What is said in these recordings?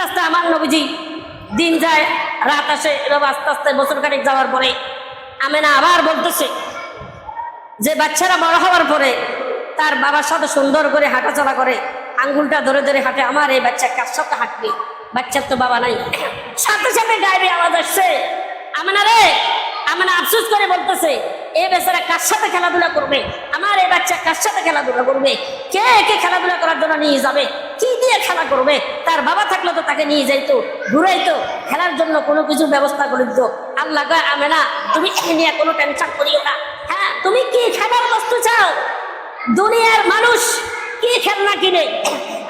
আস্তে আমার নবীজি দিন যায় রাত আসে, এরকম আস্তে আস্তে বছর খানিক যাওয়ার পরে আমেনা আবার বলতেছে যে বাচ্চারা বড় হওয়ার পরে তার বাবার সাথে সুন্দর করে হাঁটাচলা করে, আঙ্গুলটা ধরে ধরে হাঁটে। আমার এই বাচ্চা কার সাথে হাঁটবে? বাচ্চার তো বাবা নাই। সাথে সাথে গায়ে আওয়াজ আসছে, আমেনা রে। আমেনা আফসোস করে বলতেছে, এ বেচারা কার সাথে খেলাধুলা করবে? আমার এই বাচ্চা কার সাথে খেলাধুলা করবে? কে কে খেলাধুলা করার জন্য নিয়ে যাবে? কি দিয়ে খেলা করবে? তার বাবা থাকলে তো তাকে নিয়ে যাইতো, ঘুরাইতো, খেলার জন্য কোনো কিছু ব্যবস্থা করে দিত। আল্লাহ কয়, আমেনা তুমি এ নিয়ে কোনো টেনশন করিও না। হ্যাঁ, তুমি কি খাবার বস্তু চাও? দুনিয়ার মানুষ কি খেলনা কিনে,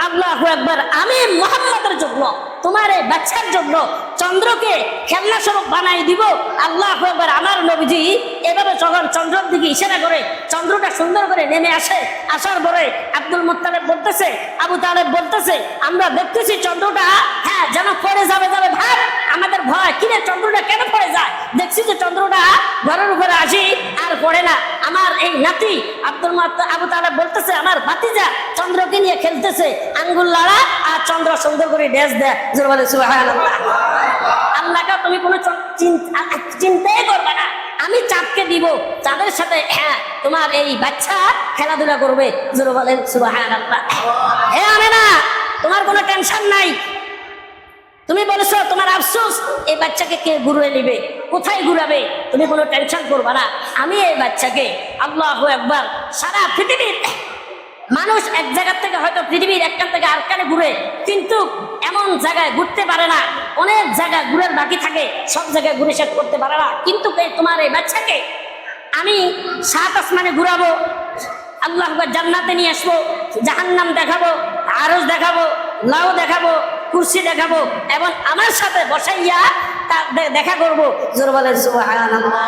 আল্লাহু আকবার, আমি মুহাম্মদের জন্য, তোমার এই বাচ্চার জন্য চন্দ্রকে খেলনা স্বরূপ বানাই দিব। আল্লাহু আকবার। আমার নবীজি এভাবে যখন চন্দ্রের দিকে ইশারা করে চন্দ্রটা সুন্দর করে নেমে আসে, আসার পরে আব্দুল মুত্তালিব বলতেছে, আবু তালেব বলতেছে, আমরা দেখতেছি চন্দ্রটা হ্যাঁ যেন পড়ে যাবে যাবে ভাব, আমাদের ভয়, কিরে চন্দ্রটা কেন পড়ে যায়? দেখছি যে চন্দ্রটা ঘরের উপরে আসি আর পড়ে না। আমার এই নাতি আবু তালেব বলতেছে, আমার ভাতিজা চন্দ্রকে নিয়ে খেলতেছে, আঙ্গুল লাড়া আর চন্দ্র সুন্দর করে ড্যাস দেয়। জোরে বলে সুবহানাল্লাহ। আল্লাহকে তুমি কোনো চিন্তাই করবে না, আমি চাঁদকে দিব, চাঁদের সাথে হ্যাঁ তোমার এই বাচ্চা খেলাধুলা করবে। জোরে বলেন সুবহানাল্লাহ। হে আমেনা, তোমার কোনো টেনশন নাই। তুমি বলেছো তোমার আফসোস, এই বাচ্চাকে কে ঘুরে নিবে, কোথায় ঘুরাবে? তুমি কোনো টেনশন করবে না, আমি এই বাচ্চাকে, আল্লাহু আকবার, সারা পৃথিবীর মানুষ এক জায়গা থেকে হয়তো পৃথিবীর একখান থেকে আরেকখানে ঘুরে, কিন্তু এমন জায়গায় ঘুরতে পারে না, অনেক জায়গায় ঘুরের বাকি থাকে, সব জায়গায় ঘুরে শেষ করতে পারে না। কিন্তু তোমার এই বাচ্চাকে আমি 7 আসমানে ঘুরাবো, আল্লাহ জান্নাতে নিয়ে আসবো, জাহান্নাম দেখাবো, আরশ দেখাবো, লাউ দেখাবো, কুরসি দেখাবো, এবং আমার সাথে বসাইয়া দেখা করবো। জোরে বলেন সুবহানাল্লাহ।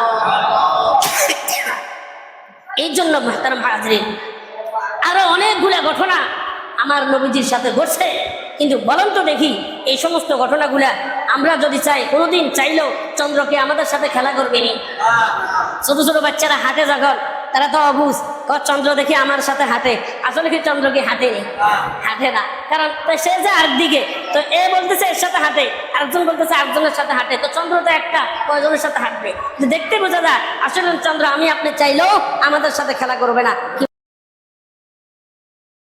এই জন্য মুহতারাম হাজরিন, আরো অনেকগুলা ঘটনা আমার নবীজির সাথে ঘটছে, কিন্তু বলেন তো দেখি এই সমস্ত ঘটনাগুলা আমরা যদি চাই, কোনোদিন চাইলেও চন্দ্রকে আমাদের সাথে খেলা করবে নি? ছোট ছোট বাচ্চারা হাঁটে যখন, তারা তো অবুঝ, চন্দ্র দেখি আমার সাথে হাঁটে, আসলে কি চন্দ্র কি হাঁটেনি? হাঁটে না, কারণ সে যে আরেকদিকে, তো এ বলতেছে এর সাথে হাঁটে, আরেকজন বলতেছে আরেকজনের সাথে হাঁটে, তো চন্দ্র তো একটা, কয়জনের সাথে হাঁটবে? দেখতে বোঝা যায় আসলে চন্দ্র আমি আপনি চাইলেও আমাদের সাথে খেলা করবে না। কি